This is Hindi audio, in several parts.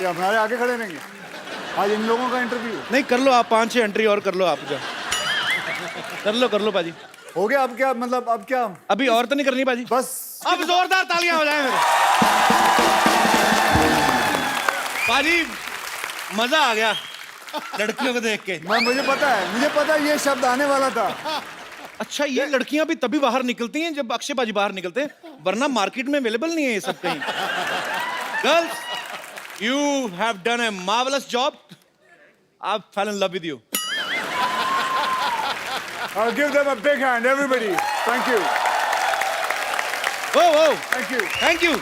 ये हमारे आगे खड़े रहेंगे आज इन लोगों का इंटरव्यू। नहीं कर लो आप 5-6 एंट्री और कर लो आप जा कर लो पाजी। हो गया अब क्या मतलब अब क्या अभी और तो नहीं करनी पाजी बस अब जोरदार तालियां हो जाए मेरे पाजी मजा आ गया लड़कियों को देख के। मुझे पता है ये शब्द आने वाला था। अच्छा ये लड़कियां भी तभी बाहर निकलती हैं जब अक्षय पाजी बाहर निकलते हैं वरना मार्केट में अवेलेबल नहीं है ये सब कहीं। Girls you have done a marvellous job. I fail in love with you. I'll give them a big hand, everybody. Thank you. Oh, Thank you.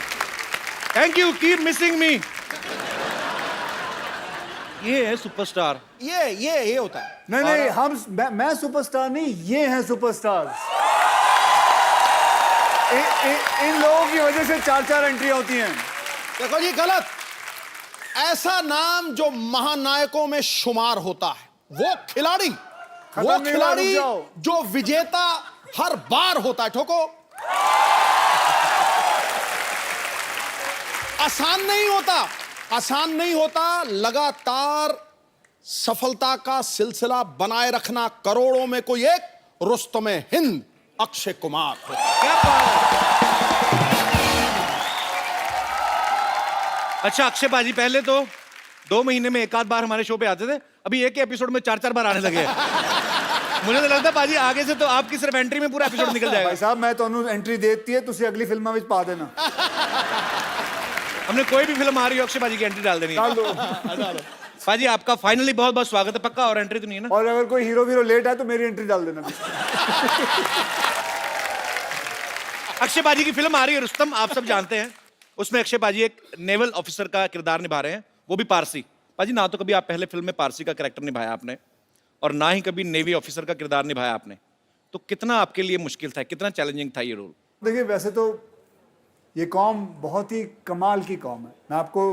Thank you. Keep missing me. ये है सुपरस्टार। ये होता है। नहीं मैं सुपरस्टार नहीं, ये हैं सुपरस्टार्स। इन लोगों की वजह से 4-4 एंट्री होती हैं। देखो जी गलत। ऐसा नाम जो महानायकों में शुमार होता है वो खिलाड़ी जो विजेता हर बार होता है। ठोको। आसान नहीं होता लगातार सफलता का सिलसिला बनाए रखना। करोड़ों में कोई एक रुस्तमे हिंद अक्षय कुमार हो। क्या बात है। अच्छा अक्षय पाजी पहले तो 2 महीने में 1 आध बार हमारे शो पे आते थे अभी एक एपिसोड में 4-4 बार आने लगे मुझे तो लगता पाजी आगे से तो आपकी सिर्फ एंट्री में पूरा एपिसोड निकल जाएगा। भाई साहब मैं तो एंट्री देती है तुसी अगली फिल्म में पा देना। हमने कोई भी फिल्म आ रही हो अक्षय पाजी की एंट्री डाल देनी है। पाजी आपका फाइनली बहुत बहुत स्वागत है। पक्का और एंट्री तो नहीं है ना? और अगर कोई हीरो लेट है तो मेरी एंट्री डाल देना। अक्षय पाजी की फिल्म आ रही है रुस्तम आप सब जानते हैं। उसमें अक्षय पाजी एक नेवल ऑफिसर का किरदार निभा रहे हैं वो भी पारसी। पाजी ना तो कभी आप पहले फिल्म में पारसी का कैरेक्टर निभाया आपने और ना ही कभी नेवी ऑफिसर का किरदार निभाया आपने तो कितना आपके लिए मुश्किल था कितना चैलेंजिंग था ये रोल? देखिए वैसे तो ये कौम बहुत ही कमाल की कौम है। मैं आपको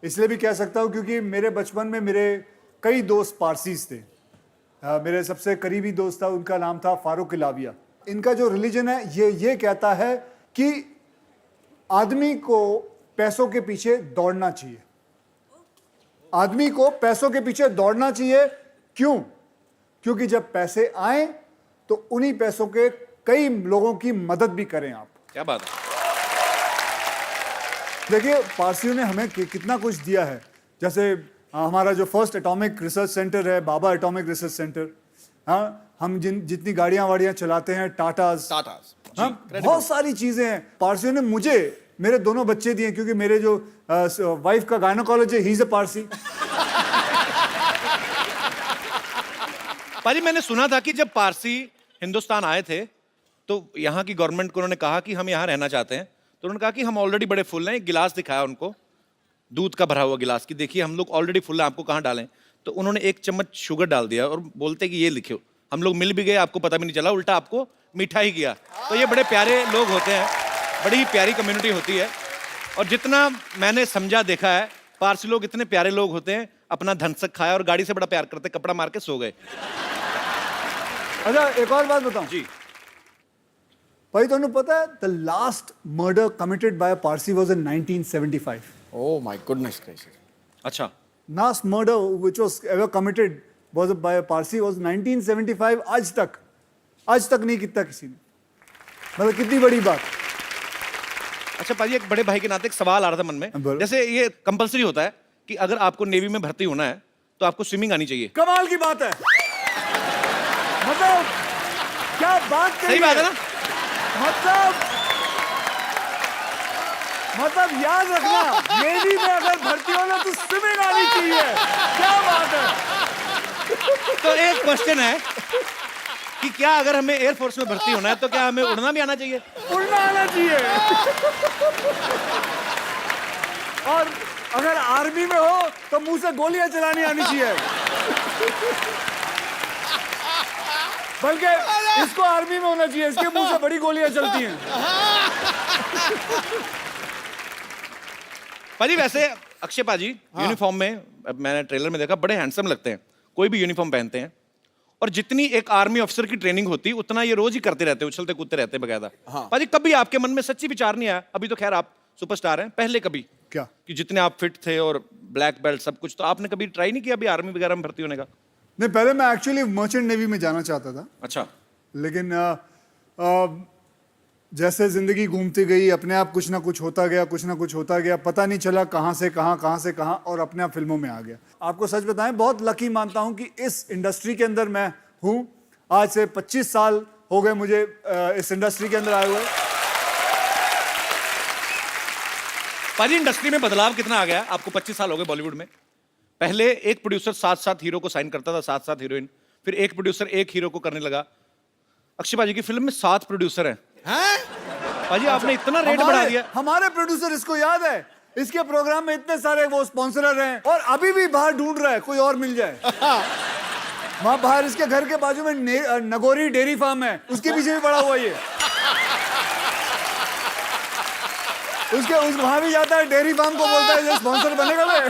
इसलिए भी कह सकता हूँ क्योंकि मेरे बचपन में मेरे कई दोस्त पारसीज थे। मेरे सबसे करीबी दोस्त था उनका नाम था फारूक इलाविया। इनका जो रिलीजन है ये कहता है कि आदमी को पैसों के पीछे दौड़ना चाहिए। आदमी को पैसों के पीछे दौड़ना चाहिए। क्यों? क्योंकि जब पैसे आए तो उन्हीं पैसों के कई लोगों की मदद भी करें आप। क्या बात है। देखिए पारसियों ने हमें कितना कुछ दिया है। जैसे हमारा जो फर्स्ट एटॉमिक रिसर्च सेंटर है बाबा एटॉमिक रिसर्च सेंटर। हाँ हम जितनी गाड़ियां चलाते हैं टाटास। हाँ बहुत सारी चीजें हैं। पारसियों ने मुझे मेरे दोनों बच्चे दिए क्योंकि मेरे जो वाइफ का गायनोकोलॉजिस्ट है ही इज अ पारसी। पाजी मैंने सुना था कि जब पारसी हिंदुस्तान आए थे तो यहाँ की गवर्नमेंट को उन्होंने कहा कि हम यहाँ रहना चाहते हैं तो उन्होंने कहा कि हम ऑलरेडी बड़े फुल हैं। एक गिलास दिखाया उनको दूध का भरा हुआ गिलास की देखिए हम लोग ऑलरेडी फुल हैं आपको कहाँ डालें। तो उन्होंने 1 चम्मच शुगर डाल दिया और बोलते कि ये लिखो। हम लोग मिल भी गए आपको पता भी नहीं चला उल्टा आपको मीठा ही किया। तो ये बड़े प्यारे लोग होते हैं बड़ी ही प्यारी कम्युनिटी होती है और जितना मैंने समझा देखा है पारसी लोग इतने प्यारे लोग होते हैं अपना धनसक खाया और गाड़ी से बड़ा प्यार करते कपड़ा मार के सो गए। अच्छा एक और बात बताऊं जी भाई तुमने पता है the last murder committed by a Parsi was in 1975। Oh my goodness gracious. अच्छा last murder which was ever committed was by a Parsi was 1975। आज तक नहीं कितना किसी ने मतलब कितनी बड़ी बात। अच्छा पाजी एक बड़े भाई के नाते एक सवाल आ रहा था मन में। जैसे ये कंपलसरी होता है कि अगर आपको नेवी में भर्ती होना है तो आपको स्विमिंग आनी चाहिए। कमाल की बात है। मतलब क्या बात सही बात है ना? मतलब याद रखना नेवी में अगर भर्ती होना तो स्विमिंग आनी चाहिए। क्या बात है। तो एक क्वेश्चन है कि क्या अगर हमें एयरफोर्स में भर्ती होना है तो क्या हमें उड़ना भी आना चाहिए? उड़ना आना चाहिए। और अगर आर्मी में हो तो मुंह से गोलियां चलानी आनी चाहिए। बल्कि इसको आर्मी में होना चाहिए इसके मुंह से बड़ी गोलियां चलती हैं। पाजी वैसे अक्षय पाजी यूनिफॉर्म में मैंने ट्रेलर में देखा बड़े हैंडसम लगते हैं कोई भी यूनिफॉर्म पहनते हैं और जितनी एक आर्मी ऑफिसर की ट्रेनिंग होती उतना ये रोज ही करते रहते उछलते कूदते रहते बकायदा। पाजी कभी आपके मन में सच्ची विचार नहीं आया? अभी तो खैर आप सुपरस्टार हैं, पहले कभी क्या? कि जितने आप फिट थे और ब्लैक बेल्ट सब कुछ, तो आपने कभी ट्राई नहीं किया अभी आर्मी वगैरह में भर्ती होने का? नहीं, पहले मैं एक्चुअली मर्चेंट नेवी में जाना चाहता था, अच्छा। लेकिन जैसे जिंदगी घूमती गई, अपने आप कुछ ना कुछ होता गया, कुछ ना कुछ होता गया, पता नहीं चला कहाँ से कहाँ, और अपने आप फिल्मों में आ गया। आपको सच बताएं, बहुत लकी मानता हूं कि इस इंडस्ट्री के अंदर मैं हूं। आज से 25 साल हो गए मुझे इस इंडस्ट्री के अंदर आए हुए। पाजी, इंडस्ट्री में बदलाव कितना आ गया? आपको 25 साल हो गए बॉलीवुड में। पहले एक प्रोड्यूसर 7-7 हीरो को साइन करता था, 7-7 हीरोइन, फिर एक प्रोड्यूसर एक हीरो को करने लगा। अक्षय पाजी की फिल्म में 7 प्रोड्यूसर हैं। पाजी आपने इतना रेट बढ़ा दिया। हमारे प्रोड्यूसर, इसको याद है, इसके प्रोग्राम में इतने सारे वो स्पॉन्सरर हैं, और अभी भी बाहर ढूंढ रहा है कोई और मिल जाए। वहां बाहर इसके घर के बाजू में नगोरी डेयरी फार्म है, उसके पीछे भी पड़ा हुआ ये। वहां भी जाता है, डेयरी फार्म को बोलता है ये स्पॉन्सर बनेगा मैं।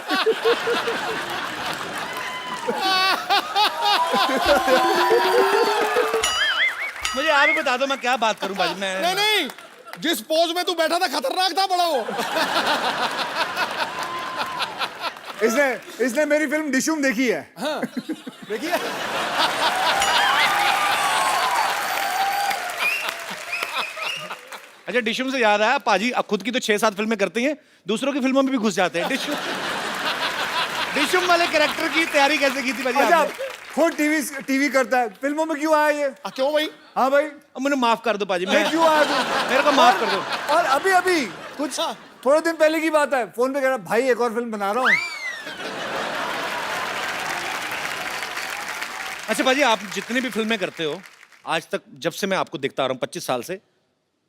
मुझे आप ही बता दो मैं क्या बात करूं पाजी। मैं नहीं, जिस पोज में तू बैठा था खतरनाक था बड़ा वो। इसने मेरी फिल्म डिशुम देखी है। हाँ, देखिए, अच्छा, डिशुम से याद आया, पाजी खुद की तो 6-7 फिल्में करते हैं, दूसरों की फिल्मों में भी घुस जाते हैं। डिशुम वाले कैरेक्टर की तैयारी कैसे की थी पाजी अच्छा, आपने? खुद टीवी करता है, फिल्मों में क्यों आया ये? क्यों भाई? हाँ भाई, अब मुझे माफ कर दो पाजी, ये मैं क्यों आया तू? मेरे को माफ कर दो। और अभी कुछ थोड़े दिन पहले की बात है, फोन पे कह रहा भाई एक और फिल्म बना रहा हूँ। अच्छा पाजी, आप जितनी भी फिल्में करते हो आज तक, जब से मैं आपको देखता आ रहा हूँ 25 साल से,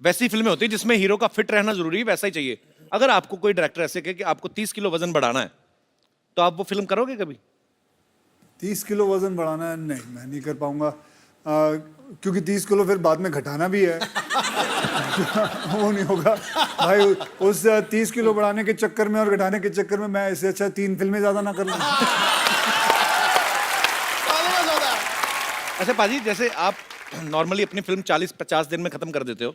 वैसी फिल्में होती है जिसमें हीरो का फिट रहना जरूरी है, वैसा ही चाहिए। अगर आपको कोई डायरेक्टर ऐसे कहे कि आपको 30 किलो वजन बढ़ाना है, तो आप वो फिल्म करोगे कभी? 30 किलो वजन बढ़ाना है? नहीं, मैं नहीं कर पाऊंगा, क्योंकि 30 किलो फिर बाद में घटाना भी है। वो नहीं होगा भाई, उस 30 किलो बढ़ाने के चक्कर में और घटाने के चक्कर में मैं इससे अच्छा 3 फिल्में ज्यादा ना कर लूं। अच्छा पाजी, जैसे आप नॉर्मली अपनी फिल्म 40-50 दिन में खत्म कर देते हो।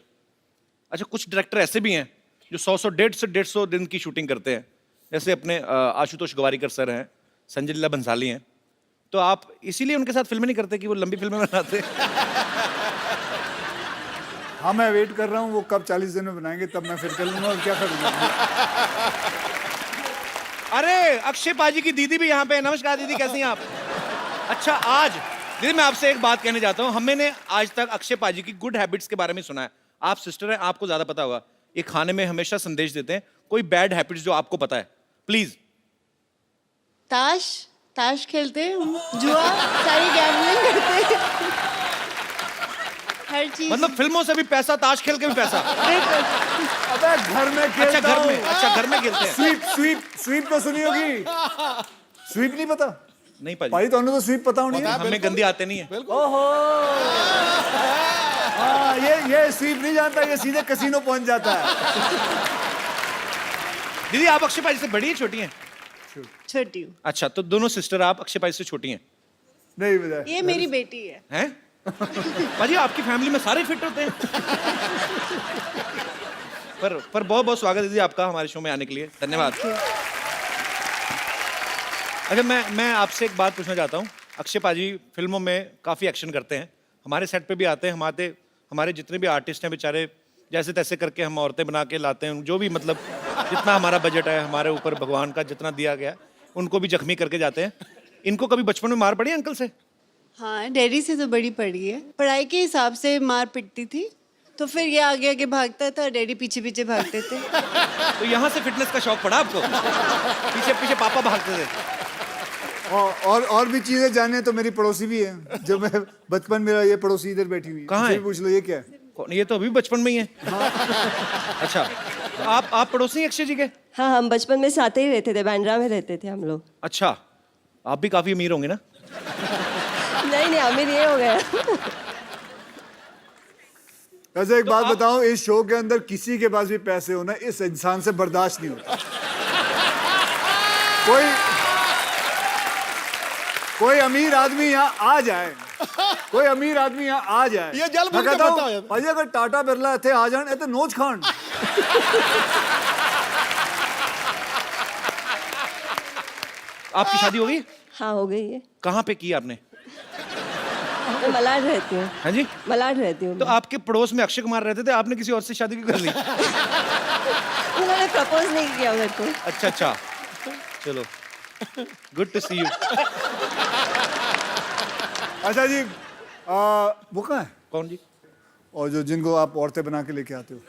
अच्छा, कुछ डायरेक्टर ऐसे भी हैं जो 100 150 दिन की शूटिंग करते हैं, जैसे अपने आशुतोष गवारीकर सर हैं, संजय लीला भंसाली हैं। तो आप इसीलिए उनके साथ फिल्में नहीं करते कि वो लंबी फिल्में बनाते? हाँ, मैं वेट कर रहा हूँ वो कब 40 दिन में बनाएंगे, तब मैं फिर कर लूंगा, और क्या करूँगा। अरे अक्षय पाजी की दीदी भी यहाँ पे है। नमस्कार दीदी, कैसी हैं आप? अच्छा, आज दीदी मैं आपसे एक बात कहने जाता हूँ। हमने आज तक अक्षय पाजी की गुड हैबिट्स के बारे में सुना है। आप सिस्टर हैं, आपको ज्यादा पता होगा। ये खाने में हमेशा संदेश देते हैं, कोई बैड हैबिट्स जो आपको पता है, प्लीज। ताश खेलते हैं, जुआ, सारी गैम्बलिंग करते हैं, हर चीज। मतलब फिल्मों से भी पैसा, ताश खेल के भी पैसा। अबे घर में खेलता अच्छा, घर में, हूँ। अच्छा घर में खेलते हैं। स्वीप तो सुनी होगी। स्वीप नहीं पता? नहीं पाजी, भाई तो स्वीप पता होनी है। हमें गंदी आते नहीं है। ओहो, हाँ, ये स्वीप नहीं जानता, ये सीधे कसीनो पहुंच जाता है। दीदी आप अक्षय पाजी से बड़ी है छोटी हैं? छोटी हूँ। अच्छा, तो दोनों सिस्टर आप अक्षय पाजी से छोटी हैं? नहीं पता। ये मेरी बेटी है। हैं? पाजी आपकी फैमिली में सारे फिट होते हैं। पर बहुत बहुत स्वागत है दीदी आपका हमारे शो में आने के लिए, धन्यवाद। अच्छा, मैं आपसे एक बात पूछना चाहता हूँ। अक्षय पाजी फिल्मों में काफ़ी एक्शन करते हैं, हमारे सेट पे भी आते हैं। हमारे जितने भी आर्टिस्ट हैं बेचारे, जैसे तैसे करके हम औरतें बना के लाते हैं, जो भी मतलब जितना हमारा बजट है, हमारे ऊपर भगवान का जितना दिया गया, उनको भी जख्मी करके जाते हैं। इनको कभी बचपन में मार पड़ी है अंकल से? हाँ, डैडी से तो बड़ी पड़ी है। पढ़ाई के हिसाब से मार पिटती थी, तो फिर ये आगे आगे भागता था, डैडी पीछे पीछे भागते थे। तो यहाँ से फिटनेस का शौक पड़ा आपको? पीछे पीछे पापा भागते थे। और भी चीजें जाने तो मेरी पड़ोसी भी है, जो मैं बचपन मेरा ये पड़ोसी इधर बैठी हुई है। कहाँ है? पूछ लो ये क्या है। ये तो अभी बचपन में ही है। अच्छा, तो आप पड़ोसी हैं अक्षय जी के? हाँ, हम बचपन में साथ ही रहते थे, बांद्रा में रहते थे हम लोग। अच्छा, आप भी काफी अमीर होंगे ना? नहीं, अमीर ये हो गया। वैसे एक बात बताऊं, इस शो के अंदर किसी के पास भी पैसे होना इस इंसान से बर्दाश्त नहीं होता। कोई अमीर आदमी यहाँ आ जाए, कोई अमीर आदमी यहाँ आ जाए, ये जल मैं बुन के कहता हूं, बैठा है। भाई अगर टाटा बिरला इतने आ जाए तो नोच खान। आपकी शादी हो गई? हाँ हो गई है। कहाँ पे की आपने? मैं मलाड रहती हूँ। हाँ जी? मलाड रहती हूँ। तो आपके पड़ोस में अक्षय कुमार रहते थे, आपने किसी और से शादी क्यों कर ली? उन्होंने प्रपोज नहीं किया मेरे को। अच्छा अच्छा, चलो, गुड टू सी यू। अच्छा जी, वो कहाँ है? कौन जी? और जो जिनको आप औरतें बना के लेके आते हो?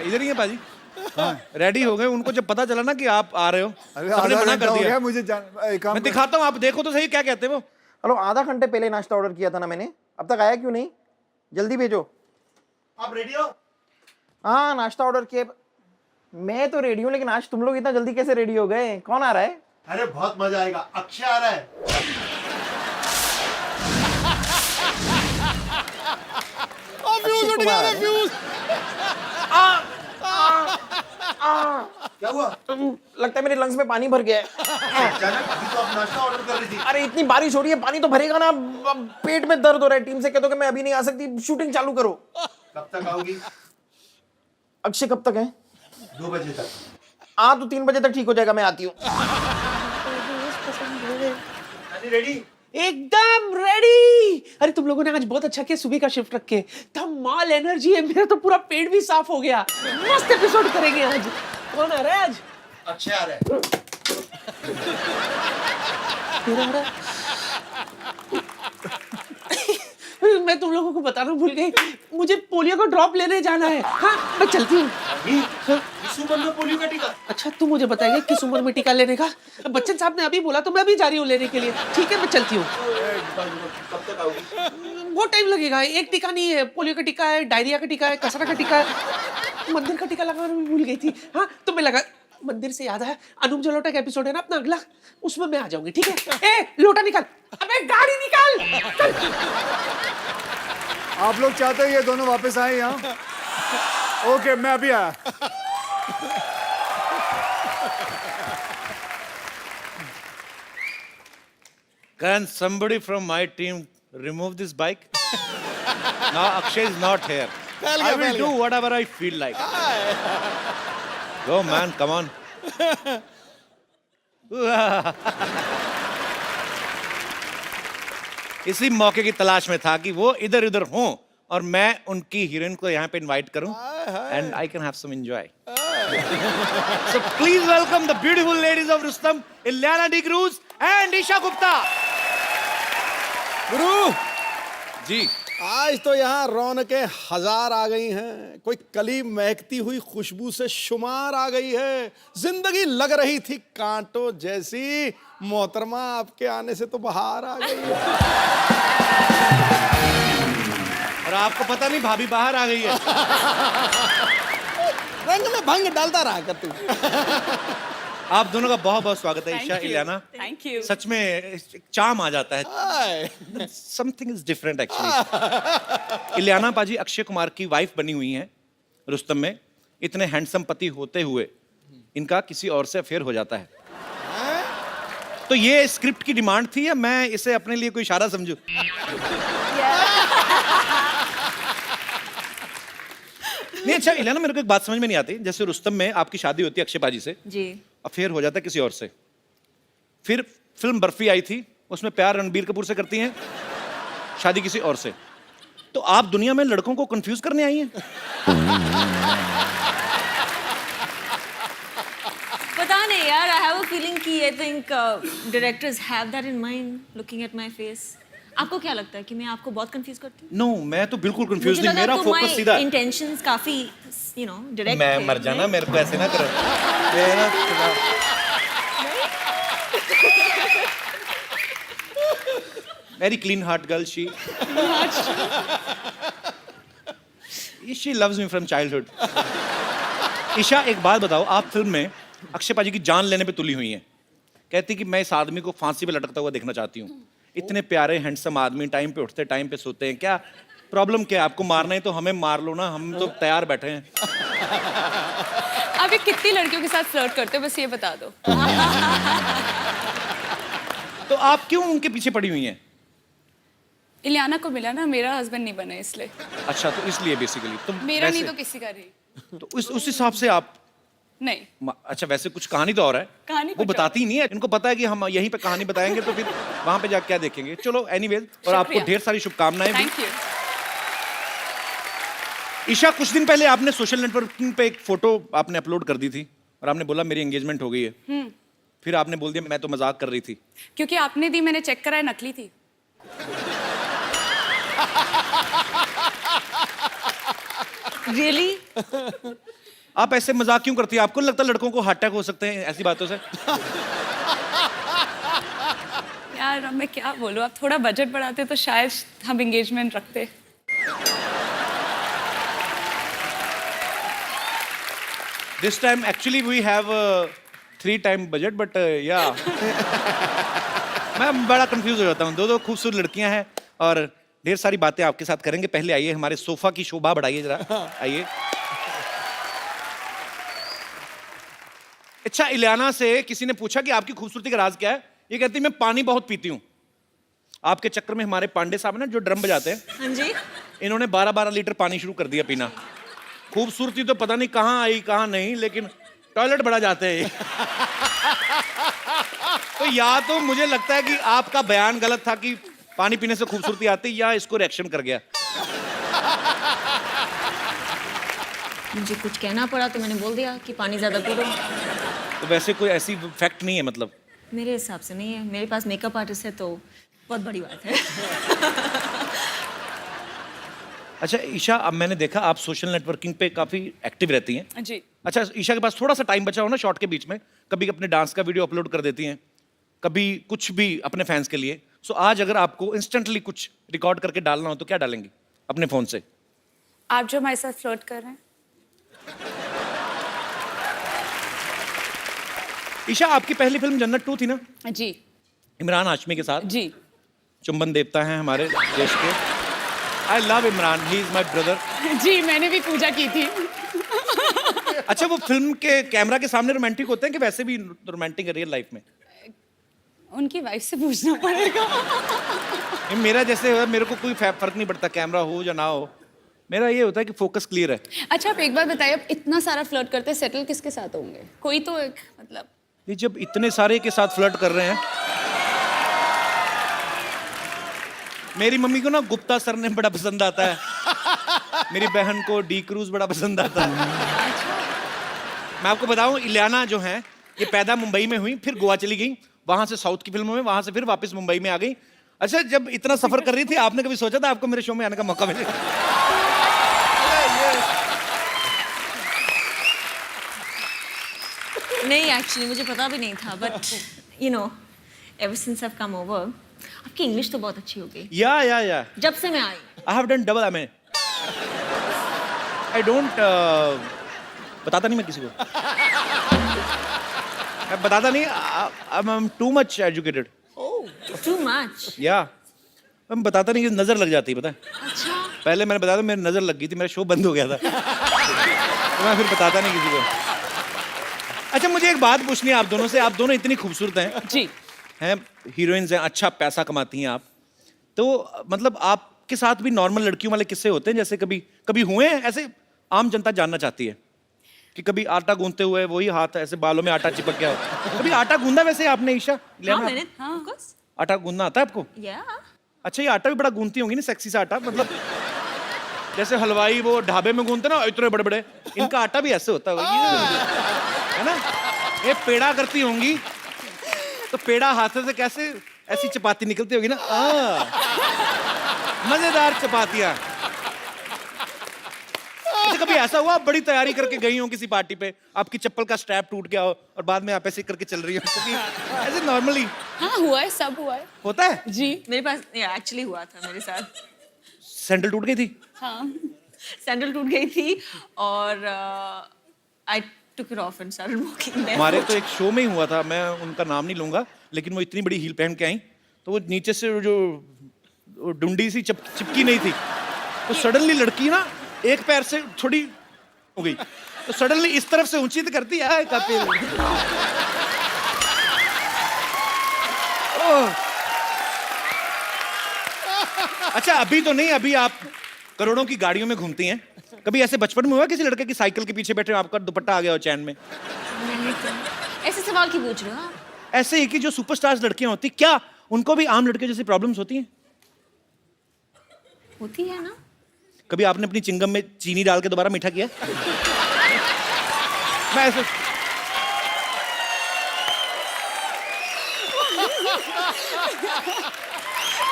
इधर ही है पाजी। हाँ। रेडी हो गए, उनको जब पता चला ना कि आप आ रहे हो, अरे सबने आधा मना घंटा कर हो दिया। गया मुझे एक काम मैं कर- दिखाता हूँ, आप देखो तो सही क्या कहते हैं वो। हेलो, आधा घंटे पहले नाश्ता ऑर्डर किया था ना मैंने, अब तक आया क्यों नहीं? जल्दी भेजो। आप रेडी हो? हाँ, नाश्ता ऑर्डर किया। मैं तो रेडी हूँ, लेकिन आज तुम लोग इतना जल्दी कैसे रेडी हो गए? कौन आ रहा है? अरे बहुत मजा आएगा, अक्षय आ रहा है। फ्यूज उठ गया, फ्यूज। क्या हुआ? लगता है मेरे लंग्स में पानी भर गया है। अचानक अभी तो आप नाश्ता ऑर्डर कर रही थी। अरे इतनी बारिश हो रही है, पानी तो भरेगा ना। अब पेट में दर्द हो रहा है। टीम से कह दो कि मैं अभी नहीं आ सकती, शूटिंग चालू करो। कब तक आओगी? अक्षय कब तक है? 2 बजे तक। हाँ तो 3 बजे तक ठीक हो जाएगा, मैं आती हूँ। रेडी? एकदम रेडी। अरे तुम लोगों ने आज बहुत अच्छा किया सुबह का शिफ्ट रख के। धमाल एनर्जी है, मेरा तो पूरा पेट भी साफ हो गया। मस्त एपिसोड करेंगे आज। कौन आ रहा है आज? अक्षय आ रहा है। तेरा आ रहा है? मैं तुम लोगों को बताना भूल गई, मुझे पोलियो का ड्रॉप लेने जाना है। हाँ मैं चलती हूँ। इस उम्र में पोलियो का टीका? अच्छा तू मुझे बताएगा किस उम्र में टीका लेने का? बच्चन साहब ने अभी बोला तो मैं अभी जा रही हूँ लेने के लिए। ठीक है मैं चलती हूँ। कब तक आओगी? बहुत टाइम लगेगा। एक टीका नहीं है, पोलियो का टीका है, डायरिया का टीका है, कसरा का टीका है, मंदिर का टीका लगाना भी भूल गई थी। हाँ तो मैं लगा, मंदिर से याद है अनूप जलोटा का एपिसोड है ना अपना अगला, उसमें मैं आ जाऊंगी। ठीक है? ए लोटा निकाल, अबे गाड़ी निकाल, चल। आप लोग चाहते हो ये दोनों वापस आए यहाँ? ओके, मैं अभी आया। Can somebody from my team remove this bike? Now Akshay is not here. I will do whatever I feel like. Go man, come on. इसी मौके की तलाश में था कि वो इधर उधर हों और मैं उनकी हीरोइन को यहाँ पे इनवाइट करूं and I can have some enjoy. So please welcome the beautiful ladies of Rustom, Ilyana D'Cruz and Isha Gupta. गुरु, जी आज तो यहाँ रौनकें हजार आ गई हैं। कोई कली महकती हुई खुशबू से शुमार आ गई है। जिंदगी लग रही थी कांटों जैसी। मोहतरमा, आपके आने से तो बाहर आ गई है। और आपको पता नहीं भाभी बाहर आ गई है। रंग में भंग डालता रहा कर तू। आप दोनों का बहुत बहुत स्वागत है ईशा, इलियाना। Thank you. सच में एक चाम आ जाता है। Hi. Something is different actually. Ileana पाजी अक्षय कुमार की वाइफ बनी हुई हैं रुस्तम में। इतने हैंडसम पति होते हुए इनका किसी और से अफेयर हो जाता है। तो ये स्क्रिप्ट की डिमांड थी या मैं इसे अपने लिए कोई इशारा समझूं? नहीं अच्छा इलियाना, मेरे को एक बात समझ में नहीं आती। जैसे रुस्तम में आपकी शादी होती है अक्षय पाजी से, जी। अफेयर हो जाता है किसी और से। फिर फिल्म बर्फी आई थी, उसमें प्यार रणबीर कपूर से करती हैं, शादी किसी और से। तो आप दुनिया में लड़कों को कंफ्यूज करने आई हैं? पता नहीं यार, आई हैव अ फीलिंग कि I think directors have that in mind looking at my face. आपको क्या लगता है कि मैं आपको बहुत कंफ्यूज करती हूँ? नो, मैं तो बिल्कुल कंफ्यूज नहीं। मेरा फोकस सीधा है। इंटेंशंस काफी यू नो डायरेक्ट। मैं मर जाना, मेरे को ऐसे ना करो। Very clean heart girl she loves me from childhood. Isha एक बात बताओ, आप फिल्म में अक्षय पाजी की जान लेने पे तुली हुई हैं। कहती कि मैं इस आदमी को फांसी पे लटकता हुआ देखना चाहती हूँ। इतने प्यारे हैंडसम आदमी, टाइम पे उठते टाइम पे सोते हैं। क्या प्रॉब्लम क्या है? आपको मारना है तो हमें मार लो ना, हम तो तैयार बैठे हैं। आप ये कितनी लड़कियों के साथ फ्लर्ट करते हो, बस ये बता दो। तो आप क्यों उनके पीछे पड़ी हुई हैं? इलियाना को मिला ना, मेरा हस्बैंड नहीं बना इसलिए। अच्छा, तो इसलिए बेसिकली तो मेरा नहीं तो किसी का नहीं। तो उस हिसाब से आप नहीं, अच्छा वैसे कुछ कहानी तो और है, कहानी वो कुछ बताती ही नहीं है। इनको पता है कि हम यहीं पे कहानी बताएंगे तो फिर वहां पे जाके क्या देखेंगे। चलो एनीवेज, और आपको शुक्रिया। ढेर सारी शुभकामनाएं भी। Thank you. ईशा, कुछ दिन पहले आपने सोशल नेटवर्किंग पे एक फोटो आपने अपलोड कर दी थी और आपने बोला मेरी एंगेजमेंट हो गई है। फिर आपने बोल दिया मैं तो मजाक कर रही थी। क्योंकि आपने दी, मैंने चेक कराया, नकली थी। रियली? आप ऐसे मजाक क्यों करती है? आपको नहीं लगता लड़कों को हार्ट अटैक हो सकते हैं ऐसी बातों से? यार अब मैं क्या बोलूँ, आप थोड़ा बजट बढ़ाते तो शायद हम एंगेजमेंट रखते। This time actually we have a 3 time budget, but yeah. मैं बड़ा कंफ्यूज हो जाता हूँ। दो खूबसूरत लड़कियां हैं और ढेर सारी बातें आपके साथ करेंगे। पहले आइए, हमारे सोफा की शोभा बढ़ाइए जरा, आइए। अच्छा, इलियाना से किसी ने पूछा कि आपकी खूबसूरती का राज क्या है? ये कहती मैं पानी बहुत पीती हूँ। आपके चक्कर में हमारे पांडे साहब है ना जो ड्रम बजाते हैं, हाँ जी। इन्होंने 12-12 लीटर पानी शुरू कर दिया पीना। खूबसूरती तो पता नहीं कहाँ आई कहाँ नहीं, लेकिन टॉयलेट बड़ा जाते हैं। तो या तो मुझे लगता है कि आपका बयान गलत था कि पानी पीने से खूबसूरती आती, या इसको रिएक्शन कर गया। मुझे कुछ कहना पड़ा तो मैंने बोल दिया कि पानी ज्यादा पी लो। तो वैसे कोई ऐसी फैक्ट नहीं है मतलब? मेरे हिसाब से नहीं है, मेरे पास मेकअप आर्टिस्ट है तो बहुत बड़ी बात है। अच्छा ईशा, अब मैंने देखा आप सोशल नेटवर्किंग पे काफी एक्टिव रहती हैं। जी। अच्छा, ईशा के पास थोड़ा सा टाइम बचा हो ना शॉर्ट के बीच में, कभी अपने डांस का वीडियो अपलोड कर देती हैं, कभी कुछ भी अपने फैंस के लिए। सो आज अगर आपको इंस्टेंटली कुछ रिकॉर्ड करके डालना हो तो क्या डालेंगी अपने फोन से? आप जो हमारे साथ फ्लर्ट कर रहे हैं। ईशा, आपकी पहली फिल्म जन्नत 2 थी ना, जी। इमरान हाशमी के साथ? जी। चुंबन देवता हैं हमारे देश के। I love Imran, he is my brother. जी, मैंने भी पूजा की थी। अच्छा, वो फिल्म के कैमरा के सामने रोमांटिक होते हैं कि वैसे भी रोमांटिक है रियल लाइफ में? उनकी वाइफ से पूछना पड़ेगा। ये मेरा जैसे है, मेरे को कोई फर्क नहीं पड़ता कैमरा हो या ना हो, मेरा ये होता है कि फोकस क्लियर है। अच्छा, आप एक बात बताइए, आप इतना सारा फ्लर्ट करते, सेटल किसके साथ होंगे? कोई तो एक मतलब। ये जब इतने सारे के साथ फ्लर्ट कर रहे हैं, मेरी मम्मी को ना गुप्ता सर ने बड़ा पसंद आता है, मेरी बहन को डी क्रूज बड़ा पसंद आता है। मैं आपको बताऊं, इलियाना जो है ये पैदा मुंबई में हुई, फिर गोवा चली गई, वहां से साउथ की फिल्मों में, वहां से फिर वापस मुंबई में आ गई। अच्छा, जब इतना सफर कर रही थी, आपने कभी सोचा था आपको मेरे शो में आने का मौका मिलेगा? नहीं, एक्चुअली मुझे पता भी नहीं था, but you know ever since I have come over, आपकी इंग्लिश तो बहुत अच्छी हो गई या जब से मैं आई। I have done double MA. I don't बताता नहीं मैं किसी को, मैं बताता नहीं। I am too much educated. Too much? या मैं बताता नहीं कि नजर लग जाती है, पता है? अच्छा। पहले मैंने बताया था, मेरी नजर लग गई थी, मेरा शो बंद हो गया था। तो मैं फिर बताता नहीं किसी को। अच्छा, मुझे एक बात पूछनी है आप दोनों से। आप दोनों इतनी खूबसूरत हैं जी। हैं, हीरोइंस हैं, अच्छा पैसा कमाती हैं आप, तो मतलब आपके साथ भी नॉर्मल लड़कियों वाले किस्से होते हैं? जैसे कभी कभी हुए हैं ऐसे? आम जनता जानना चाहती है कि कभी आटा गूंथते हुए वही हाथ ऐसे बालों में आटा चिपक गया हो। कभी आटा गूंदा वैसे आपने ईशा? हाँ, मैंने of course। आटा गूंदना आता है आपको? या अच्छा, ये आटा भी बड़ा गूंथती होंगी ना, सेक्सी सा आटा, मतलब जैसे हलवाई वो ढाबे में गूंथते ना इतने बड़े बड़े, इनका आटा भी ऐसे होता है ना? ये पेड़ा करती होंगी तो पेड़ा हाथ से कैसे ऐसी चपाती निकलती होगी ना, मजेदार चपातियां। अच्छा, कभी ऐसा हुआ आप बड़ी तैयारी करके गई हो किसी पार्टी पे, आपकी चप्पल का स्ट्रैप टूट गया हो और बाद में आप ऐसे करके चल रही हो? कभी ऐसे नॉर्मली हाँ, हुआ है, सब हुआ है। होता है? जी। मेरे पास एक्चुअली हुआ था मेरे साथ। सैंडल टूट गई थी? हाँ। सैंडल टूट गई थी और I took it off and started walking back. हमारे तो एक शो में ही हुआ था, मैं उनका नाम नहीं लूंगा, लेकिन वो इतनी बड़ी हील पहन के आई तो वो नीचे से जो डुंडी सी चिपकी नहीं थी, तो सडनली लड़की ना एक पैर से थोड़ी हो गई, तो सडनली इस तरफ से ऊंची तो करती है कपिल। अच्छा, अभी तो नहीं, अभी आप करोड़ों की गाड़ियों में घूमती हैं, कभी ऐसे बचपन में हुआ किसी लड़के की साइकिल के पीछे बैठे हो, आपका दुपट्टा आ गया हो चैन में? नहीं तो ऐसे सवाल क्यों पूछ रहे हो आप? ऐसे ही कि जो सुपरस्टार्स लड़कियां होती, क्या उनको भी आम लड़के जैसी प्रॉब्लम्स होती हैं? होती है ना। कभी आपने अपनी चिंगम में चीनी डाल के दोबारा मीठा किया? मैं ऐसे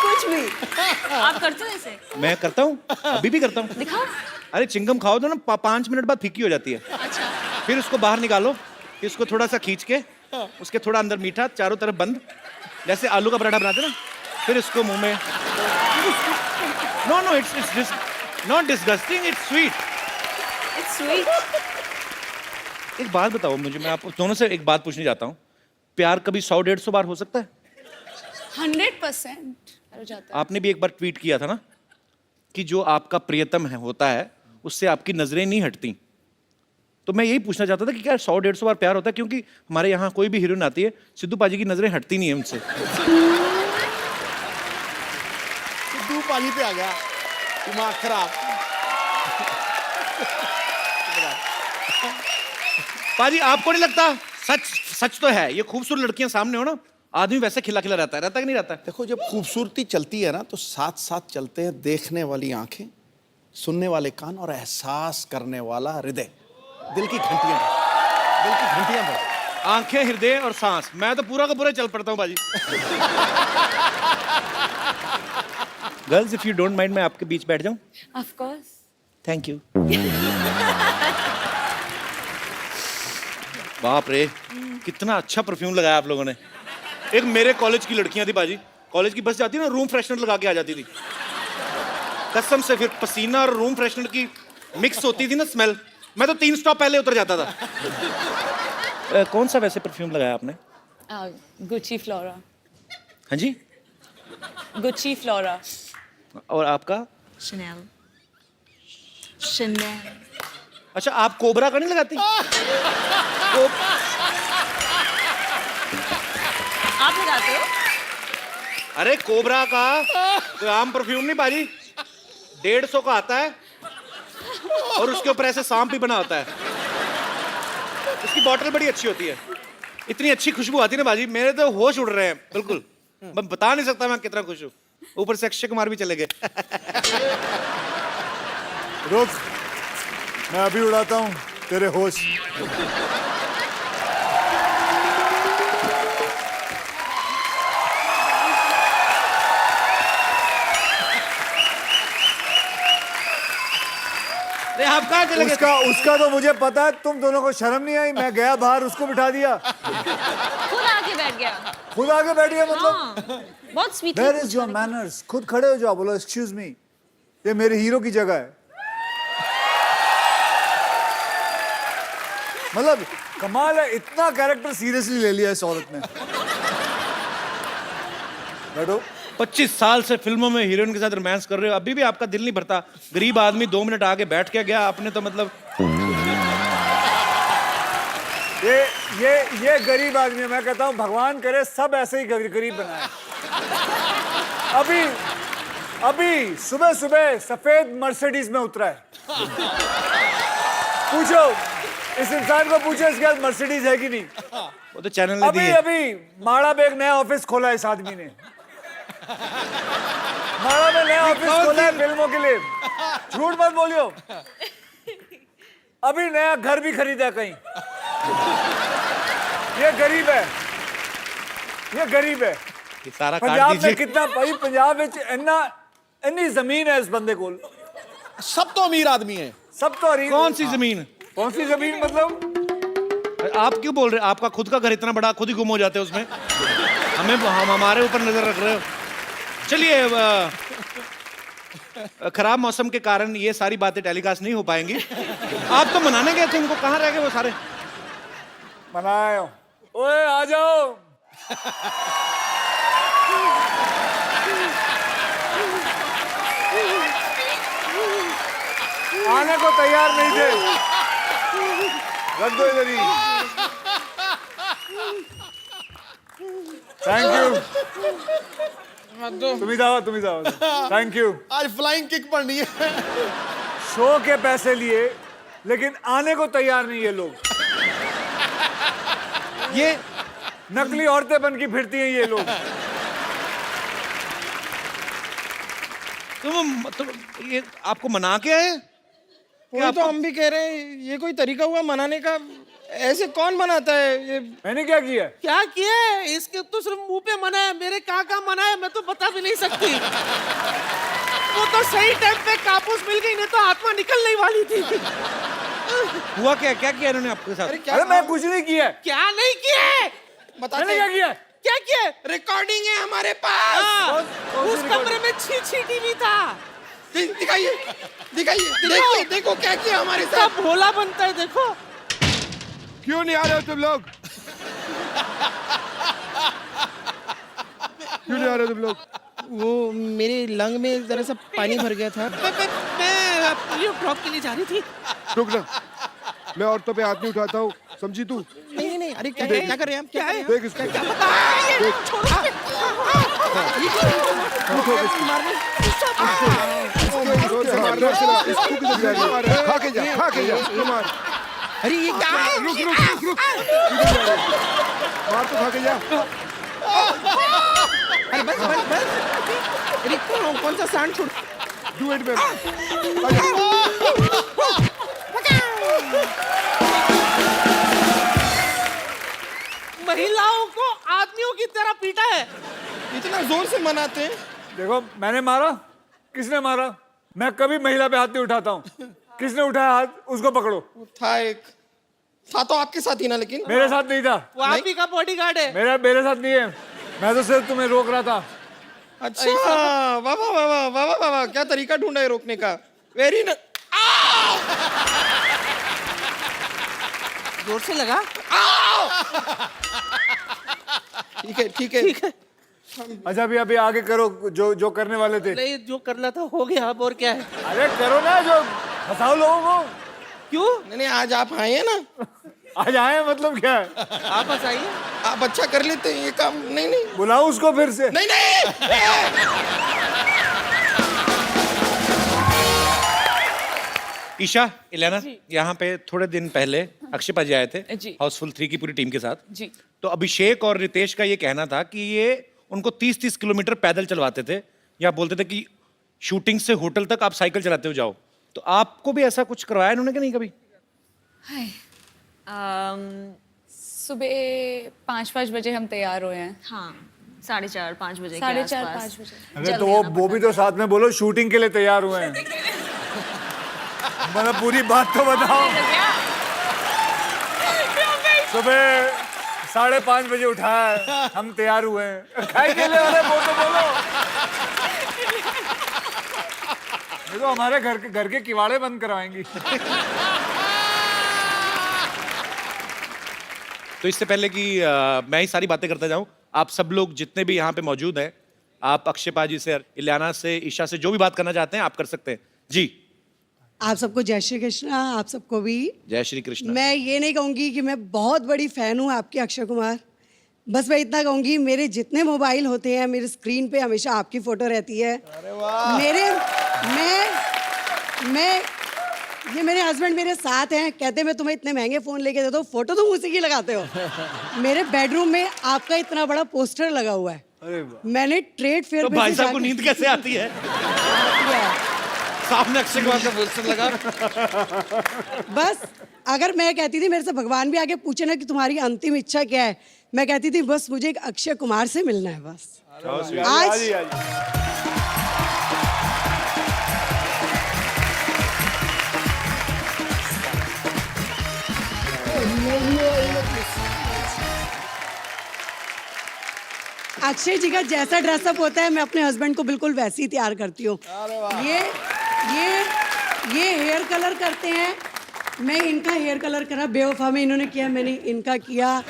कुछ भी आप करते हो ऐसे? मैं करता हूँ, अभी भी करता हूँ। दिखाओ। अरे चिंगम खाओ तो ना 5 मिनट बाद फीकी हो जाती है। अच्छा। फिर उसको बाहर निकालो, फिर उसको थोड़ा सा खींच के, उसके थोड़ा अंदर मीठा, चारों तरफ बंद, जैसे आलू का पराठा बनाते ना, फिर इसको मुंह में। No it's not disgusting, it's sweet. It's sweet. एक बात बताओ मुझे, मैं आप दोनों से एक बात पूछने जाता हूँ, प्यार कभी 100-150 बार हो सकता है? 100% हो जाता है। आपने भी एक बार ट्वीट किया था ना कि जो आपका प्रियतम है होता है उससे आपकी नजरें नहीं हटती। तो मैं यही पूछना चाहता था कि क्या 100-150 बार प्यार होता है? क्योंकि हमारे यहाँ कोई भी हीरोइन आती है, सिद्धू पाजी की नजरें हटती नहीं है उनसे। सिद्धू पाजी पे आ गया दिमाग खराब। पाजी आपको नहीं लगता? सच तो है, ये खूबसूरत लड़कियां सामने हो ना, आदमी वैसे खिला खिला रहता है कि नहीं रहता है? देखो, जब खूबसूरती चलती है ना तो साथ साथ चलते हैं देखने वाली आंखें, सुनने वाले कान और एहसास करने वाला हृदय। दिल की घंटियां बज। आंखें, हृदय और सांस, मैं तो पूरा का पूरा चल पड़ता हूँ बाजी। Girls, if you don't mind, मैं आपके बीच बैठ जाऊं? Of course. Thank you. बाप रे, कितना अच्छा परफ्यूम लगाया आप लोगों ने। एक मेरे कॉलेज की लड़कियां थी बाजी, कॉलेज की बस जाती ना, रूम फ्रेशनर लगा के आ जाती थी कसम से। फिर पसीना और रूम फ्रेशनर की मिक्स होती थी ना स्मेल, मैं तो 3 स्टॉप पहले उतर जाता था। कौन सा वैसे परफ्यूम लगाया आपने? Gucci Flora. हाँ जी? Gucci Flora. और आपका? शनेल। शनेल। अच्छा, आप कोबरा का नहीं लगाती? आप लगाते हो? अरे कोबरा का कोई आम परफ्यूम नहीं बाजी, 150 का आता है और उसके ऊपर ऐसे सांप भी बना होता है। उसकी बॉटल बड़ी अच्छी होती है, इतनी अच्छी खुशबू आती है ना बाजी, मेरे तो होश उड़ रहे हैं बिल्कुल। मैं बता नहीं सकता मैं कितना खुश हूँ। ऊपर से अक्षय कुमार भी चले गए। रुक, मैं अभी उड़ाता हूँ तेरे होश। आप कहाँ चले गए? उसका तो मुझे पता है, तुम दोनों को शर्म नहीं आई? मैं गया बाहर, उसको बिठा दिया, खुद आके बैठ गया। खुद आगे बैठ गया। मतलब हाँ, बहुत sweet. Where is your manners? खुद खड़े हो जाओ, बोलो एक्सक्यूज मी, ये मेरे हीरो की जगह है। मतलब कमाल है, इतना कैरेक्टर सीरियसली ले लिया इस औरत ने। बैठो। 25 साल से फिल्मों में हीरोइन के साथ रोमांस कर रहे हो, अभी भी आपका दिल नहीं भरता? गरीब आदमी 2 मिनट आगे बैठ के गया, आपने तो मतलब। ये गरीब आदमी है। मैं कहता हूँ भगवान करे सब ऐसे ही गरीब बनाए। अभी सुबह सुबह सफेद मर्सिडीज में उतरा है। पूछो इस इंसान को, पूछो इसके पास मर्सिडीज है कि नहीं। वो तो चैनल ने दी है। अभी माड़ा में एक नया ऑफिस खोला है इस आदमी ने। माड़ा में नया ऑफिस खोला है फिल्मों के लिए, झूठ मत बोलियो। अभी नया घर भी खरीदा कहीं। ये गरीब है, ये गरीब है। ये सारा काट पंजाब दीजिए। में कितना भाई, पंजाब में इतनी जमीन है इस बंदे को। सब तो अमीर आदमी है। सब तो अरीब। कौन सी जमीन? कौन सी जमीन मतलब? आप क्यों बोल रहे हैं? आपका खुद का घर इतना बड़ा, खुद ही गुम हो जाते हैं उसमें। हम हमारे ऊपर नजर रख रहे हो। चलिए, खराब मौसम के कारण ये सारी बातें टेलीकास्ट नहीं हो पाएंगी। आप तो मनाने गए थे, उनको कहाँ रह गए वो सारे? मनाए। ओए आ जाओ। आने को तैयार नहीं थे। रख दो इधर ही। Thank you. तुम्ही जाओ। Thank you. आज फ्लाइंग किक पड़नी है। शो के पैसे लिए लेकिन आने को तैयार नहीं ये लोग। ये नकली औरतें बन के फिरती हैं ये लोग। तुम ये आपको मना के आए? वही तो हम भी कह रहे हैं, ये कोई तरीका हुआ मनाने का? ऐसे कौन मनाता है ये? मैंने क्या किया? क्या किया है? इसके तो सिर्फ मुंह पे मना है, मेरे कहाँ मना है मैं तो बता भी नहीं सकती। वो तो सही टाइम पे कापूस मिल गई, नहीं तो आत्मा निकलने ही वाली थी। हुआ क्या? क्या किया इन्होंने आपके साथ? अरे मैं कुछ नहीं किया। क्या नहीं किया है? मैंने क्या किया? क्या किया है? रिकॉर्डिंग है हमारे पास। हाँ, कौन सी उस कमरे में छी टीवी था। दिखाइए दिखाइए, देखिए देखो क्या किया हमारे साथ। सब भोला बनता है, देखो। क्यों नहीं आ रहे हो तुम लोग? क्यों नहीं आ रहे हो तुम लोग? वो मेरे लंग में जरा सा पानी भर गया था। मैं पोलियो ड्रॉप के लिए जा रही थी। रुक ना, मैं औरतों पे हाथ नहीं उठाता हूँ, समझी तू? नहीं नहीं, अरे क्या क्या कर रहे हैं आप? क्या कर रहे हैं? देख इसको, जोर से मारना, इसको किधर जा रही है? खा के जा, खा के जा, इसको मार। अरे ये क्या है? रुक रुक रुक रुक, किधर जा रही है? मार तो खा के जा। अरे बस। अरे कौन सा सांड छोड़? Do it baby. महिलाओं को आदमियों की तरह पीटा है। इतना जोर से मनाते हैं। देखो मैंने मारा? किसने मारा? मैं कभी महिला पे हाथ नहीं उठाता हूँ। किसने उठाया हाथ उसको पकड़ो। था तो आपके साथ ही ना, लेकिन मेरे साथ नहीं था। वो आप ही का बॉडीगार्ड है। मेरे साथ नहीं है। मैं तो सिर्फ तुम्हें रोक रहा था। अच्छा, वाह वाह वाह वाह वाह वाह वाह, क्या तरीका ढूंढा है रोकने का। वेरी न जोर से लगा। ठीक है ठीक है। अच्छा अभी आगे करो जो करने वाले थे। नहीं, जो करना था हो गया, अब और क्या है? अरे करो ना, जो फंसाओ लोगों को। क्यों? नहीं आज आप आए हैं ना। आज आए मतलब क्या है? आप बताइए। आप अच्छा कर लेते हैं ये काम। नहीं बुलाओ उसको फिर से। नहीं। ईशा, इलियाना, यहाँ पे थोड़े दिन पहले अक्षय पाजी आए थे जी। हाउसफुल 3 की पूरी टीम के साथ। जी। तो अभिषेक और रितेश का ये कहना था कि ये उनको 30-30 किलोमीटर पैदल चलवाते थे, या बोलते थे कि शूटिंग से होटल तक आप साइकिल चलाते हो जाओ। तो आपको भी ऐसा कुछ करवाया इन्होंने कि नहीं कभी? हाय सुबह 5 बजे हम तैयार हुए हैं। हाँ, 4:30-5 बजे के 4:30-5 आसपास। बजे। अरे तो वो भी तो साथ में बोलो शूटिंग के लिए तैयार हुए हैं। मतलब पूरी बात तो बताओ। सुबह 5:30 बजे उठाया है, हम तैयार हुए हैं। खाई के लिए अरे वो तो बोलो। ये तो हमारे घर के किवाड़े बंद करवाएंगी। तो इससे पहले कि मैं ही सारी बातें करता जाऊं, आप सब लोग जितने भी यहाँ पे मौजूद हैं, आप अक्षय पाजी से, इलियाना से, ईशा से जो भी बात करना चाहते हैं आप कर सकते हैं। जी। आप सबको जय श्री कृष्ण। आप सबको भी जय श्री कृष्ण। मैं ये नहीं कहूँगी कि मैं बहुत बड़ी फ़ैन हूँ आपके अक्षय कुमार। बस मैं इतना कहूँगी, मेरे जितने मोबाइल होते हैं मेरे स्क्रीन पे हमेशा आपकी फ़ोटो रहती है। अरे वाह। ये मेरे हस्बैंड मेरे साथ हैं, कहते मैं तुम्हें इतने महंगे फ़ोन लेके देता हूँ, फ़ोटो तुम उसी की लगाते हो। मेरे बेडरूम में आपका इतना बड़ा पोस्टर लगा हुआ है। मैंने ट्रेड फेयर तो भाई साहब को नींद कैसे आती है? सामने अक्षय कुमार का पोस्टर लगा। बस अगर मैं कहती थी, मेरे से भगवान भी आके पूछे ना कि तुम्हारी अंतिम इच्छा क्या है, मैं कहती थी बस मुझे एक अक्षय कुमार से मिलना है बस। आज अक्षय जी का जैसा ड्रेसअप होता है मैं अपने हस्बैंड को बिल्कुल वैसे ही तैयार करती हूँ। ये हेयर कलर करते हैं, मैं इनका हेयर कलर करा, बेवफा में इन्होंने किया, मैंने इनका किया।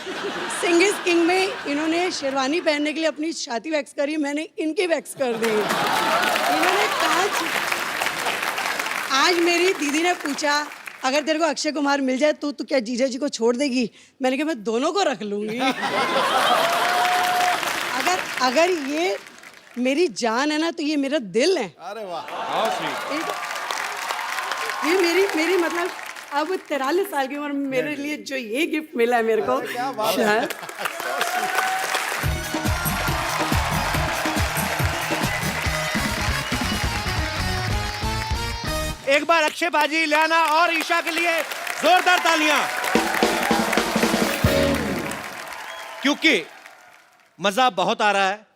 सिंग इज किंग में इन्होंने शेरवानी पहनने के लिए अपनी छाती वैक्स करी, मैंने इनकी वैक्स कर दी। इन्होंने कांच। आज मेरी दीदी ने पूछा अगर तेरे को अक्षय कुमार मिल जाए तो तू क्या जीजा जी को छोड़ देगी? मैंने कहा मैं दोनों को रख लूंगी। अगर ये मेरी जान है ना तो ये मेरा दिल है। अरे वाह। ये मेरी मतलब अब 43 साल की उम्र में मेरे लिए जो ये गिफ्ट मिला है मेरे को, शायद एक बार अक्षय पाजी, इलियाना और ईशा के लिए जोरदार तालियां, क्योंकि मजा बहुत आ रहा है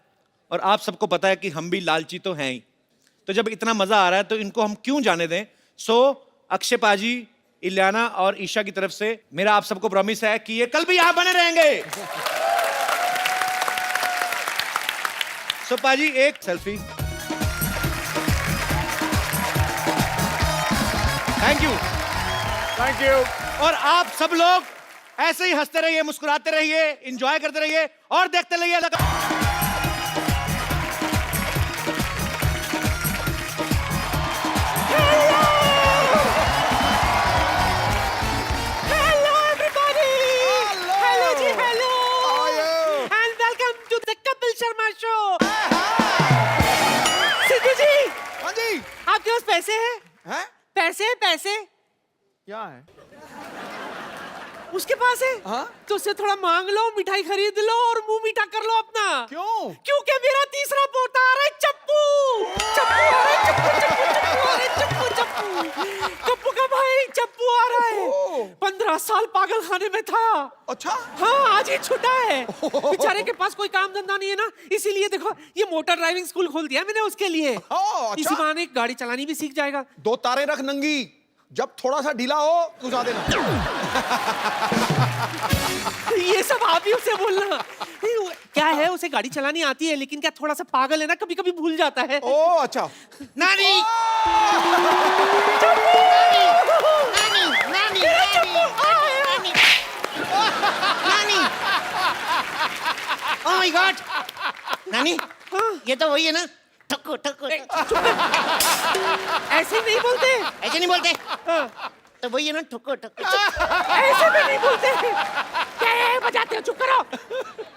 और आप सबको पता है कि हम भी लालची तो हैं ही। तो जब इतना मजा आ रहा है तो इनको हम क्यों जाने दें। सो अक्षय पाजी, इलियाना और ईशा की तरफ से मेरा आप सबको प्रॉमिस है कि ये कल भी यहां बने रहेंगे। सो पाजी एक selfie. Thank you, thank you. और आप सब लोग ऐसे ही हंसते रहिए, मुस्कुराते रहिए, एंजॉय करते रहिए और देखते रहिए। Hello everybody. Hello ji, hello. How are you? And welcome to the Kapil Sharma show. Sidhu जी, हाँ जी। आपके पास पैसे हैं? हैं? पैसे पैसे क्या है? उसके पास है? हाँ? तो उससे थोड़ा मांग लो, मिठाई खरीद लो और मुंह मीठा कर लो अपना। क्यों? क्योंकि मेरा तीसरा पोता आ रहा है, चप्पू। चप्पू आ रहा है, चप्पू आ रहा है, चप्पू कप्पू का भाई चप्पू आ रहा है। 15 साल पागल खाने में था। अच्छा। हाँ, आज ही छुटा है। बेचारे के पास कोई काम धंधा नहीं है ना, इसीलिए देखो ये मोटर ड्राइविंग स्कूल खोल दिया मैंने उसके लिए। अच्छा। इसी बहाने गाड़ी चलानी भी सीख जाएगा। 2 तारे रख नंगी, जब थोड़ा सा ढीला हो घुसा देना। ये सब आप ही उसे बोलना। नहीं, क्या है, उसे गाड़ी चलानी आती है, लेकिन क्या थोड़ा सा पागल है ना, कभी कभी भूल जाता है। ओ अच्छा। नानी, ओह माय गॉड, नानी, ये तो वही है ना, ठक्को ठक्को। ऐसे नहीं बोलते। ऐसे नहीं बोलते, तो वही है ना, ठक्को ठक्को। ऐसे भी नहीं बोलते। क्या है, बजाते हो, चुप करो।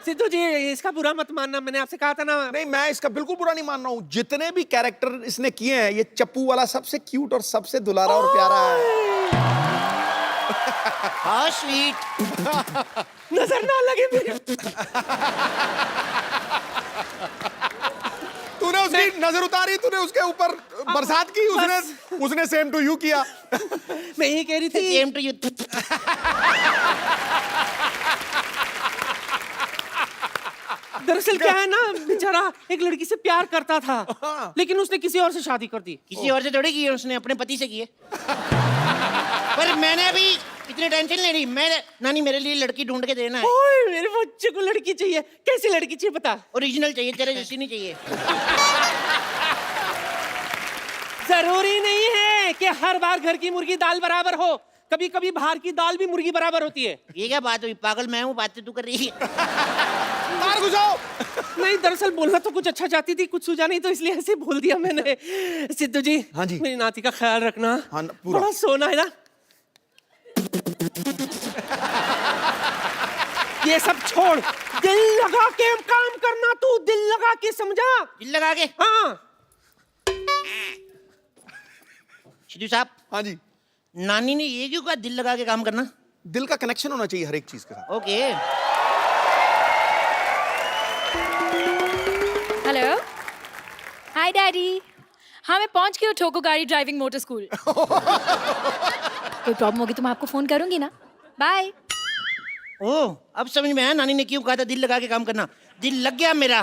सिद्धू जी, इसका बुरा मत मानना, मैंने आपसे कहा था ना। नहीं, मैं इसका बिल्कुल बुरा नहीं मान रहा हूँ। जितने भी कैरेक्टर इसने किए हैं, ये चप्पू वाला सबसे क्यूट और सबसे दुलारा और प्यारा है। How sweet. नजर ना लगे मेरे। तूने उसकी नजर उतारी, तूने उसके ऊपर बरसात की, उसने सेम टू यू किया। मैं ये कह रही थी, सेम टू यू। दरअसल क्या है ना, बेचारा एक लड़की से प्यार करता था, लेकिन उसने किसी और से शादी कर दी। किसी और से थोड़ी की है, उसने अपने पति से की है। पर मैंने अभी इतनी टेंशन नहीं ली। मैं नानी, मेरे लिए लड़की ढूंढ के देना है। ओए, मेरे बच्चे को लड़की चाहिए। कैसी लड़की चाहिए बता? ओरिजिनल चाहिए, तेरे जैसी नहीं चाहिए। जरूरी नहीं है कि हर बार घर की मुर्गी दाल बराबर हो, कभी कभी बाहर की दाल भी मुर्गी बराबर होती है। ये क्या बात हुई, पागल मैं हूँ, बात तू कर रही है। मार घुसाओ। नहीं, दरअसल बोलना तो कुछ अच्छा चाहती थी, कुछ सूझा नहीं, तो इसलिए ऐसे बोल दिया मैंने। सिद्धू जी, हाँ जी, मेरी नाती का ख्याल रखना। हाँ, पूरा। बड़ा सोना है ना। ये सब छोड़, दिल लगा के काम करना, तू दिल लगा के, समझा? दिल लगा के? हाँ। सिद्धू साहब। हाँ जी। नानी ने ये क्यों कहा, दिल लगा के काम करना? दिल का कनेक्शन होना चाहिए हर एक चीज के साथ। ओके। हेलो, हाय डैडी। हाँ, मैं पहुंच गई हूँ ठोको गाड़ी ड्राइविंग मोटर स्कूल। कोई प्रॉब्लम होगी तो मैं आपको फोन करूंगी ना। बाय। ओह, अब समझ में आया नानी ने क्यों कहा था दिल लगा के काम करना। दिल लग गया मेरा।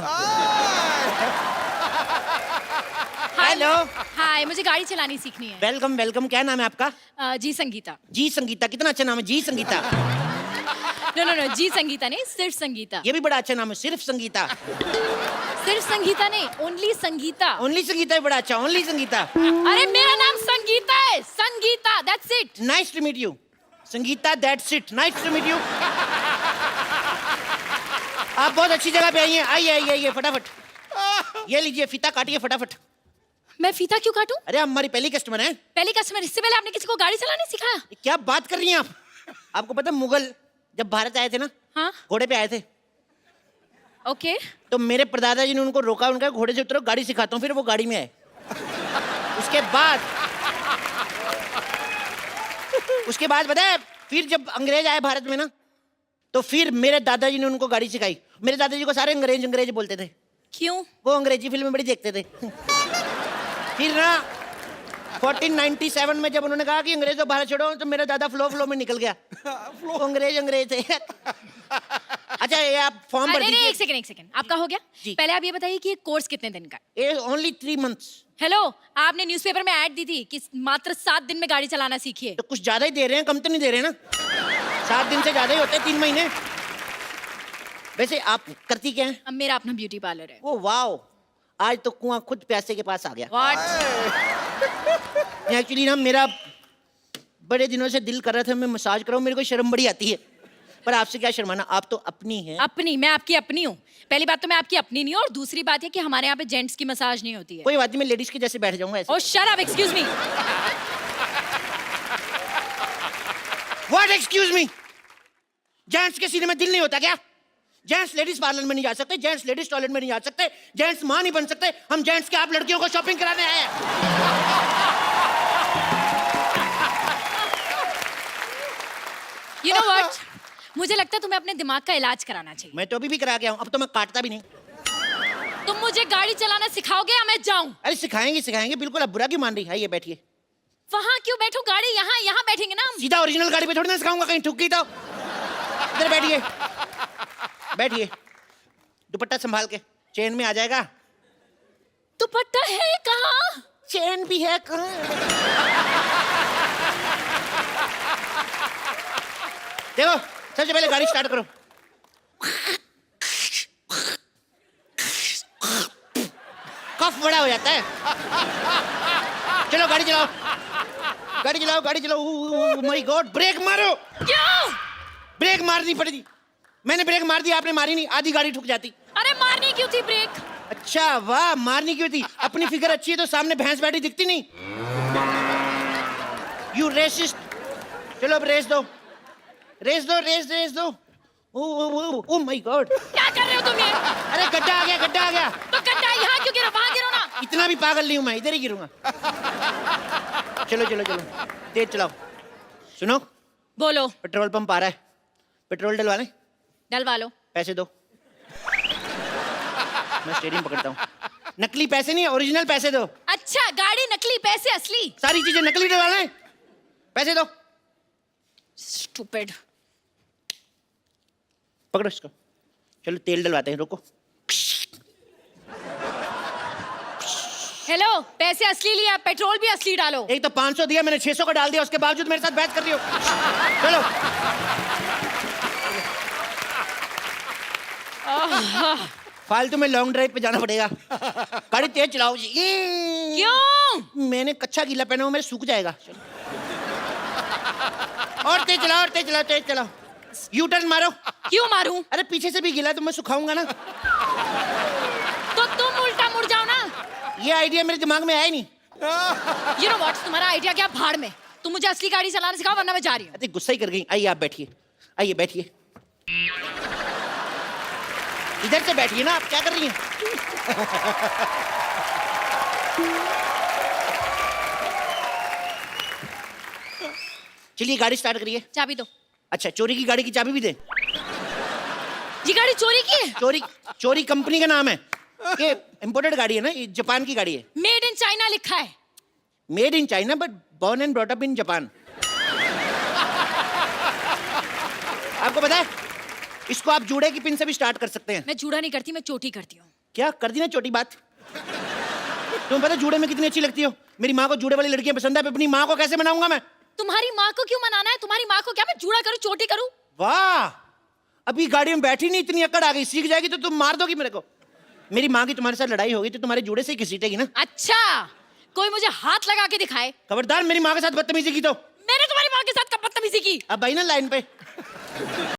हेलो। हाय, मुझे गाड़ी चलानी सीखनी है। Welcome welcome. क्या नाम है आपका? जी संगीता। जी संगीता, कितना अच्छा नाम है, जी संगीता। नो नो नो, जी संगीता नहीं, सिर्फ संगीता। ये भी बड़ा अच्छा नाम है, सिर्फ संगीता। सिर्फ संगीता नहीं, ओनली संगीता। ओनली संगीता भी बड़ा अच्छा, ओनली संगीता। अरे मेरा नाम संगीता है, Sangeeta, that's it. Nice to meet you Sangeeta, that's it, nice to meet you. आप बहुत अच्छी जगह पे आई हैं। आइए आइए आइए, फटाफट ये लीजिए, फीता काटिए फटाफट। मैं फीता क्यों काटूं? अरे आप हमारी पहली कस्टमर हैं। पहली कस्टमर? इससे पहले आपने किसी को गाड़ी चलाने सिखाया? क्या बात कर रही हैं आप? आपको पता है मुगल जब भारत आए थे ना, हाँ, घोड़े पे आए थे। ओके। तो मेरे परदादा जी ने उनको रोका, उनका घोड़े से उतरो, गाड़ी सिखाता हूँ, फिर वो गाड़ी में आए। उसके बाद उसके बाद पता है फिर जब अंग्रेज आए भारत में ना, तो फिर मेरे दादाजी ने उनको गाड़ी सिखाई। मेरे दादाजी को सारे अंग्रेज अंग्रेज बोलते थे। क्यों? वो अंग्रेजी फिल्में बड़ी देखते थे। फिर ना 1497 में जब उन्होंने कहा कि अंग्रेजों भारत छोड़ो, तो मेरा दादा फ्लो में निकल गया। वो अंग्रेज थे। अच्छा ये आप फॉर्म भर दीजिए। एक सेकंड आपका हो गया जी। पहले आप ये बताइए कि ये कोर्स कितने दिन का है? ये ओनली 3 months। हेलो, आपने न्यूज़पेपर में ऐड दी थी कि मात्र 7 दिन में गाड़ी चलाना सीखिए। तो कुछ ज्यादा ही दे रहे हैं, कम तो नहीं दे रहे ना। 7 दिन से ज्यादा ही होते हैं, 3 महीने। वैसे आप करती क्या है? अब मेरा अपना ब्यूटी पार्लर है। ओ वाओ, आज तो कुआं खुद प्यासे के पास आ गया। व्हाट? एक्चुअली ना मेरा बड़े दिनों से दिल कर रहा था मैं मसाज कराऊं, मेरे को शर्म बड़ी आती है, पर आपसे क्या शर्माना, आप तो अपनी हैं। अपनी? मैं आपकी अपनी हूँ? पहली बात तो मैं आपकी अपनी नहीं हूँ, और दूसरी बात है कि हमारे यहाँ पे जेंट्स की मसाज नहीं होती है। कोई बात नहीं, मैं लेडीज के जैसे बैठ जाऊंगा ऐसे। Oh shut up, excuse me. What excuse me? Gents के सीने में दिल नहीं होता क्या? जेंट्स लेडीज पार्लर में नहीं जा सकते, जेंट्स लेडीज टॉयलेट में नहीं जा सकते, जेंट्स मां नहीं बन सकते। हम जेंट्स के आप लड़कियों को शॉपिंग कराने आए हैं। यू नो व्हाट, मुझे लगता है तुम्हें अपने दिमाग का इलाज कराना चाहिए। मैं तो अभी भी करा गया हूँ, अब तो मैं काटता भी नहीं। तुम मुझे गाड़ी चलाना सिखाओगे या मैं जाऊं? अरे सिखाएंगे बिल्कुल। अब बुरा क्यों मान रही है? ये बैठिए। वहां क्यों बैठो? गाड़ी यहाँ बैठेंगे ना हम। सीधा ओरिजिनल गाड़ी पे थोड़ी ना सिखाऊंगा, कहीं ठुक गई तो। इधर बैठिए, बैठिए। दुपट्टा संभाल के, चेन में आ जाएगा। दुपट्टा है कहाँ? चेन भी है कहाँ? देखो, सबसे पहले गाड़ी स्टार्ट करो। कफ बड़ा हो जाता है। चलो गाड़ी चलाओ, गाड़ी चलाओ, गाड़ी चलाओ। ओह माय गॉड, ब्रेक मारो। क्यों? ब्रेक मारनी पड़ेगी। मैंने ब्रेक मार दी, आपने मारी नहीं, आधी गाड़ी ठुक जाती। अरे मारनी क्यों थी ब्रेक? अच्छा वाह, मारनी क्यों थी? अपनी फिगर अच्छी है तो सामने भैंस बैठी दिखती नहीं। You racist. चलो अब रेस दो, रेस दो, रेस दो। ओह माय गॉड, क्या कर रहे हो तुम ये? अरे गड्ढा आ गया, गड्ढा आ गया। तो गड्ढा यहाँ क्यों गिरो? वहाँ गिरो ना। इतना भी पागल नहीं हूं मैं, इधर ही गिरूंगा। चलो चलो चलो, तेज चलाओ। सुनो, बोलो। पेट्रोल पंप आ रहा है, पेट्रोल डलवा लें? डलवा लो। पैसे दो। मैं स्टीयरिंग पकड़ता हूँ। नकली पैसे नहीं, ओरिजिनल पैसे दो। अच्छा, गाड़ी नकली, पैसे असली। सारी चीजें नकली डलवा लें, पैसे दो। स्टूपिड। पकड़ो इसको। चलो तेल डलवाते हैं, रुको। हेलो, पैसे असली लिया, पेट्रोल भी असली डालो। एक तो 500 दिया मैंने, 600 का डाल दिया, उसके बावजूद मेरे साथ बहस कर रही हो। चलो। फालतू में लॉन्ग ड्राइव पे जाना पड़ेगा। गाड़ी तेज चलाओ जी। क्यों? मैंने कच्चा गीला पहना हुआ, मेरे सूख जाएगा। और तेज चलाओ, और तेज चलाओ, तेज चलाओ। यू टर्न मारो। क्यों मारूं? अरे पीछे से भी गीला तो मैं सुखाऊंगा ना। तो तुम उल्टा मुड़ जाओ ना। ये आइडिया मेरे दिमाग में आया ही नहीं। यू नो व्हाट, तुम्हारा आइडिया क्या भाड़ में। तुम मुझे असली गाड़ी चलाना सिखाओ वरना मैं जा रही हूँ। अरे गुस्सा ही कर गई। आइए आप बैठिए, आइए बैठिए। इधर से बैठिए ना, आप क्या कर रही हैं? चलिए गाड़ी स्टार्ट करिए। चाबी दो। अच्छा, चोरी की गाड़ी की चाबी भी दे? ये गाड़ी चोरी की है? चोरी कंपनी का नाम है। ये इंपोर्टेड गाड़ी है ना, ये जापान की गाड़ी है। मेड इन चाइना लिखा है। Made in China but born and brought up in Japan. आपको पता है, इसको आप जूड़े की पिन से भी स्टार्ट कर सकते हैं। मैं जूड़ा नहीं करती, मैं चोटी करती हूँ। क्या कर दी ना छोटी बात? तुम्हें पता जूड़े में कितनी अच्छी लगती हो? मेरी माँ को जूड़े वाली लड़कियां पसंद है, अपनी माँ को कैसे मनाऊंगा मैं? तुम्हारी माँ को क्यों मनाना है? तुम्हारी माँ को क्या मैं जूड़ा करूँ, चोटी करूँ? वाह, अभी गाड़ी में बैठी नहीं, इतनी अकड़ आ गई। सीख जाएगी तो तुम मार दोगी मेरे को। मेरी माँ की तुम्हारे साथ लड़ाई होगी तो तुम्हारे जूड़े से ही घसीटेगी ना। अच्छा, कोई मुझे हाथ लगा के दिखाए। खबरदार मेरी माँ के साथ बदतमीजी की तो। मैंने तुम्हारी माँ के साथ कब बदतमीजी की? अब आई ना लाइन पे।